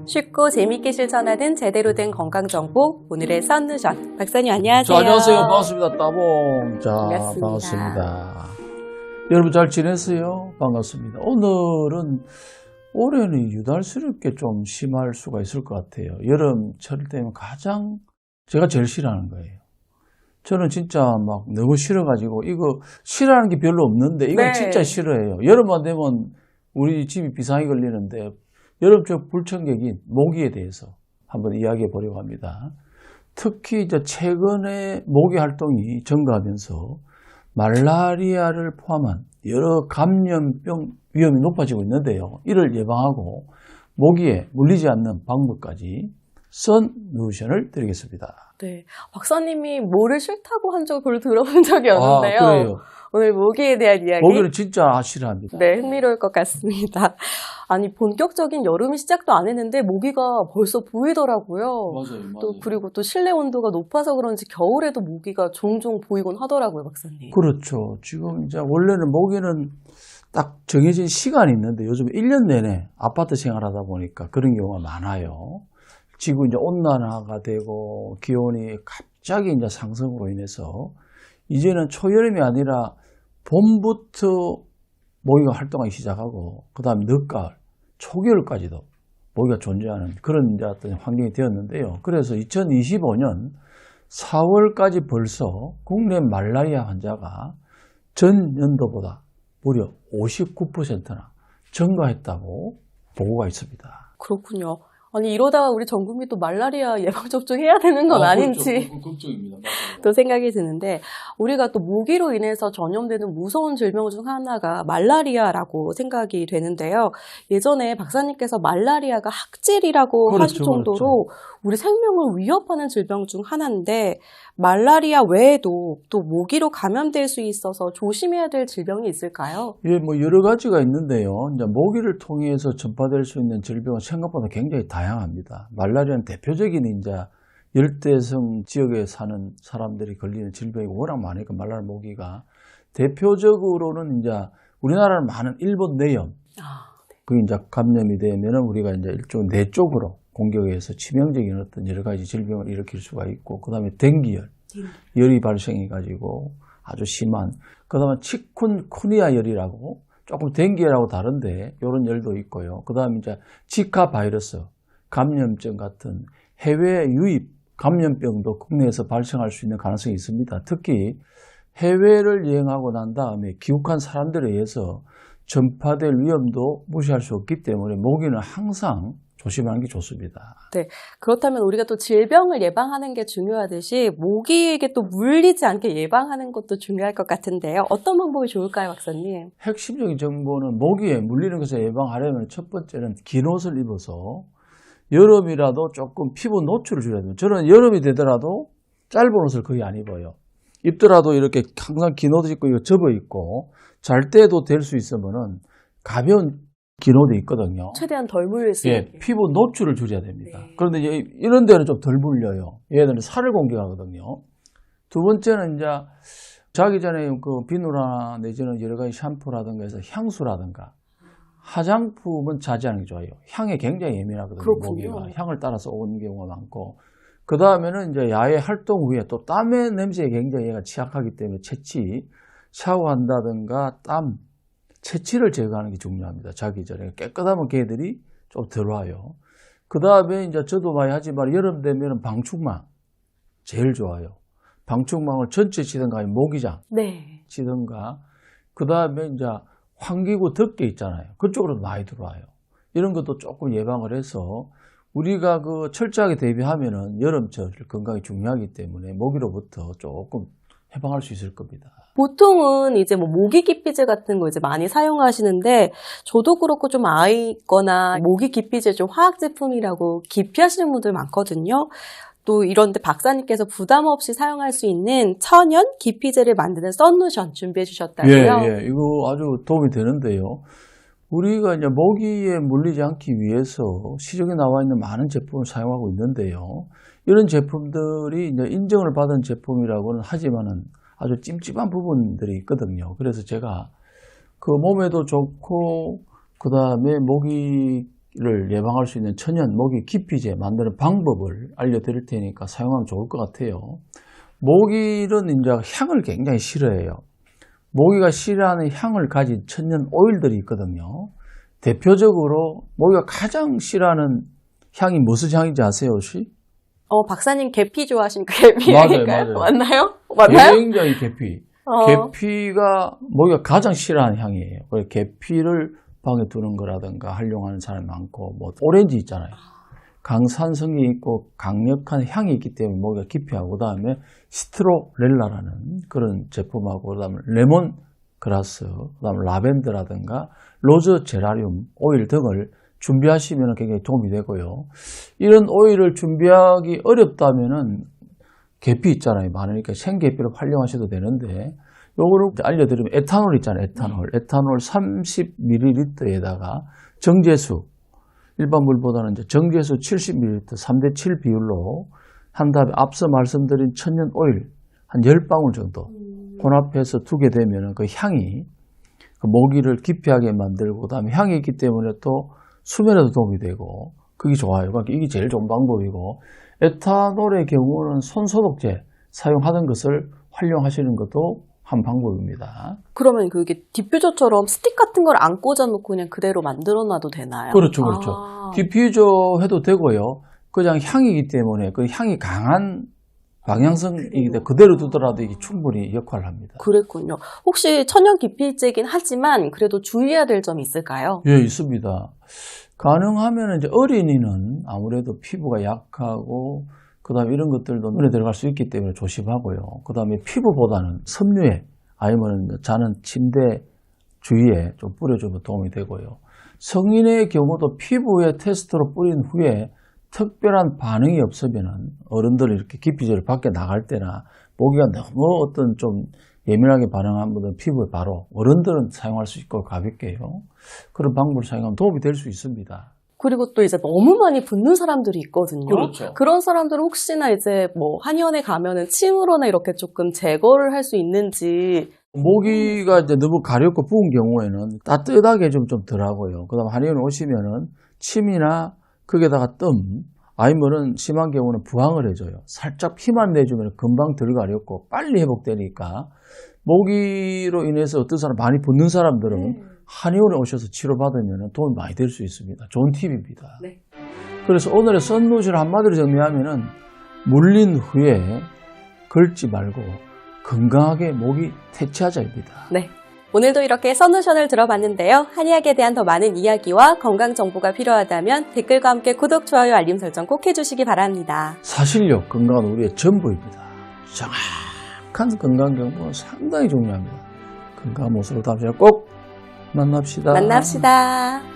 쉽고 재밌게 실천하는 제대로 된 건강정보, 오늘의 선누션. 박사님 안녕하세요. 자, 안녕하세요. 반갑습니다. 따봉. 자, 반갑습니다. 반갑습니다. 여러분 잘 지냈어요? 반갑습니다. 오늘은 올해는 유달스럽게 좀 심할 수가 있을 것 같아요. 여름철 때면 가장 제가 제일 싫어하는 거예요. 저는 진짜 막 너무 싫어가지고 이거 싫어하는 게 별로 없는데 이건 네. 진짜 싫어해요. 여름만 되면 우리 집이 비상이 걸리는데 여름철 불청객인 모기에 대해서 한번 이야기해 보려고 합니다. 특히 이제 최근에 모기 활동이 증가하면서 말라리아를 포함한 여러 감염병 위험이 높아지고 있는데요. 이를 예방하고 모기에 물리지 않는 방법까지 선누션을 드리겠습니다. 네, 박사님이 뭐를 싫다고 한 적 별로 들어본 적이 없는데요. 아, 그래요? 오늘 모기에 대한 이야기. 모기는 진짜 싫어합니다. 네, 흥미로울 것 같습니다. 아니, 본격적인 여름이 시작도 안 했는데 모기가 벌써 보이더라고요. 맞아요. 또 그리고 또 실내 온도가 높아서 그런지 겨울에도 모기가 종종 보이곤 하더라고요, 박사님. 그렇죠. 지금 이제 원래는 모기는 딱 정해진 시간이 있는데 요즘 1년 내내 아파트 생활하다 보니까 그런 경우가 많아요. 지구 이제 온난화가 되고 기온이 갑자기 이제 상승으로 인해서 이제는 초여름이 아니라 봄부터 모기가 활동하기 시작하고 그다음에 늦가을, 초겨울까지도 모기가 존재하는 그런 이제 어떤 환경이 되었는데요. 그래서 2025년 4월까지 벌써 국내 말라리아 환자가 전년도보다 무려 59%나 증가했다고 보고가 있습니다. 그렇군요. 아니, 이러다가 우리 전 국민 또 말라리아 예방접종 해야 되는 건 아닌지. 그렇죠. 걱정입니다. 또 생각이 드는데, 우리가 또 모기로 인해서 전염되는 무서운 질병 중 하나가 말라리아라고 생각이 되는데요. 예전에 박사님께서 말라리아가 학질이라고 그렇죠, 하실 정도로 우리 생명을 위협하는 질병 중 하나인데, 말라리아 외에도 또 모기로 감염될 수 있어서 조심해야 될 질병이 있을까요? 예, 뭐 여러 가지가 있는데요. 이제 모기를 통해서 전파될 수 있는 질병은 생각보다 굉장히 다양합니다. 말라리아는 대표적인 이제 열대성 지역에 사는 사람들이 걸리는 질병이 워낙 많으니까 말라리아 모기가 대표적으로는 이제 우리나라는 많은 일본 뇌염, 그 이제 감염이 되면은 우리가 이제 일종 뇌 쪽으로 공격해서 치명적인 어떤 여러 가지 질병을 일으킬 수가 있고, 그 다음에 댕기열, 열이 발생해 가지고 아주 심한, 그 다음에 치쿤쿠니아 열이라고 조금 댕기열하고 다른데 이런 열도 있고요. 그 다음에 이제 지카 바이러스 감염증 같은 해외 유입 감염병도 국내에서 발생할 수 있는 가능성이 있습니다. 특히 해외를 여행하고 난 다음에 귀국한 사람들에 의해서 전파될 위험도 무시할 수 없기 때문에 모기는 항상 조심하는 게 좋습니다. 네. 그렇다면 우리가 또 질병을 예방하는 게 중요하듯이 모기에게 또 물리지 않게 예방하는 것도 중요할 것 같은데요. 어떤 방법이 좋을까요, 박사님? 핵심적인 정보는 모기에 물리는 것을 예방하려면 첫 번째는 긴 옷을 입어서 여름이라도 조금 피부 노출을 줄여야 됩니다. 저는 여름이 되더라도 짧은 옷을 거의 안 입어요. 입더라도 이렇게 항상 긴 옷을 입고 이거 접어 입고 잘 때도 될 수 있으면은 가벼운 긴 옷이 있거든요. 최대한 덜 물릴 수 예, 있게. 피부 노출을 줄여야 됩니다. 네. 그런데 이런 데는 좀 덜 물려요. 얘들은 살을 공격하거든요. 두 번째는 이제 자기 전에 그 비누나 내지는 여러 가지 샴푸라든가 해서 향수라든가 화장품은 자제하는 게 좋아요. 향에 굉장히 예민하거든요. 그렇군요. 모기가 향을 따라서 오는 경우가 많고, 그 다음에는 이제 야외 활동 후에 또 땀의 냄새에 굉장히 얘가 취약하기 때문에 채취, 샤워한다든가 땀, 채취를 제거하는 게 중요합니다. 자기 전에 깨끗하면 개들이 좀 덜 와요. 그 다음에 이제 저도 많이 하지만 여름 되면 방충망 제일 좋아요. 방충망을 전체 치든가 아니면 모기장 네. 치든가, 그 다음에 이제 환기구 덮개 있잖아요. 그쪽으로 많이 들어와요. 이런 것도 조금 예방을 해서 우리가 그 철저하게 대비하면은 여름철 건강이 중요하기 때문에 모기로부터 조금 해방할 수 있을 겁니다. 보통은 이제 뭐 모기 기피제 같은 거 이제 많이 사용하시는데, 저도 그렇고 좀 아이거나 모기 기피제 좀 화학 제품이라고 기피하시는 분들 많거든요. 또 이런데 박사님께서 부담 없이 사용할 수 있는 천연 기피제를 만드는 선누션 준비해 주셨다고요? 예, 이거 아주 도움이 되는데요. 우리가 이제 모기에 물리지 않기 위해서 시중에 나와 있는 많은 제품을 사용하고 있는데요. 이런 제품들이 이제 인정을 받은 제품이라고는 하지만은 아주 찜찜한 부분들이 있거든요. 그래서 제가 그 몸에도 좋고, 그 다음에 모기 예방할 수 있는 천연 모기 기피제 만드는 방법을 알려드릴 테니까 사용하면 좋을 것 같아요. 모기는 이제 향을 굉장히 싫어해요. 모기가 싫어하는 향을 가진 천연 오일들이 있거든요. 대표적으로 모기가 가장 싫어하는 향이 무슨 향인지 아세요, 혹시? 박사님 계피 좋아하십니까? 계피 맞아요, 향일까요? 맞아요. 맞나요? 맞나요? 굉장히 계피. 계피가 모기가 가장 싫어하는 향이에요. 그래서 계피를 방에 두는 거라든가 활용하는 사람이 많고, 뭐 오렌지 있잖아요. 강산성이 있고 강력한 향이 있기 때문에 모기가 기피하고, 그다음에 시트로렐라라는 그런 제품하고, 그다음에 레몬그라스, 그다음에 라벤더라든가 로즈 제라늄 오일 등을 준비하시면 굉장히 도움이 되고요. 이런 오일을 준비하기 어렵다면은 계피 있잖아요. 많으니까 생계피를 활용하셔도 되는데, 요거를 알려드리면 에탄올 있잖아요. 에탄올 30ml에다가 정제수, 일반 물보다는 이제 정제수 70ml, 3대7 비율로 한 다음에 앞서 말씀드린 천연 오일 한 10방울 정도 혼합해서 두게 되면 그 향이 그 모기를 기피하게 만들고, 그다음에 향이 있기 때문에 또 수면에도 도움이 되고, 그게 좋아요. 그러니까 이게 제일 좋은 방법이고, 에탄올의 경우는 손소독제 사용하던 것을 활용하시는 것도 한 방법입니다. 그러면 그게 디퓨저처럼 스틱 같은 걸 안 꽂아놓고 그냥 그대로 만들어놔도 되나요? 그렇죠, 그렇죠. 디퓨저 해도 되고요. 그냥 향이기 때문에 그 향이 강한 방향성이기 때문에 그대로 두더라도 이게 충분히 역할을 합니다. 그랬군요. 혹시 천연 기피제긴 하지만 그래도 주의해야 될 점이 있을까요? 예, 있습니다. 가능하면 이제 어린이는 아무래도 피부가 약하고, 그 다음에 이런 것들도 눈에 들어갈 수 있기 때문에 조심하고요. 그 다음에 피부보다는 섬유에, 아니면 자는 침대 주위에 좀 뿌려주면 도움이 되고요. 성인의 경우도 피부에 테스트로 뿌린 후에 특별한 반응이 없으면 어른들이 이렇게 기피제를 밖에 나갈 때나 모기가 너무 어떤 좀 예민하게 반응한 분들은 피부에 바로, 어른들은 사용할 수 있고 가볍게요. 그런 방법을 사용하면 도움이 될 수 있습니다. 그리고 또 이제 너무 많이 붓는 사람들이 있거든요. 그렇죠. 그런 사람들은 혹시나 이제 뭐 한의원에 가면은 침으로나 이렇게 조금 제거를 할 수 있는지. 모기가 이제 너무 가렵고 부은 경우에는 따뜻하게 좀 덜하고요. 그 다음에 한의원 오시면은 침이나 거기에다가 뜸, 아니면은 심한 경우는 부항을 해줘요. 살짝 피만 내주면 금방 덜 가렵고 빨리 회복되니까, 모기로 인해서 어떤 사람 많이 붓는 사람들은 한의원에 오셔서 치료받으면 도움이 많이 될 수 있습니다. 좋은 팁입니다. 네. 그래서 오늘의 썬루시를 한마디로 정리하면은, 물린 후에 긁지 말고 건강하게 모기 퇴치하자입니다. 네. 오늘도 이렇게 썬루션을 들어봤는데요. 한의학에 대한 더 많은 이야기와 건강 정보가 필요하다면 댓글과 함께 구독, 좋아요, 알림 설정 꼭 해주시기 바랍니다. 사실력, 건강은 우리의 전부입니다. 정확한 건강 정보는 상당히 중요합니다. 건강한 모습으로 다음 시간에 꼭 만납시다. 만납시다.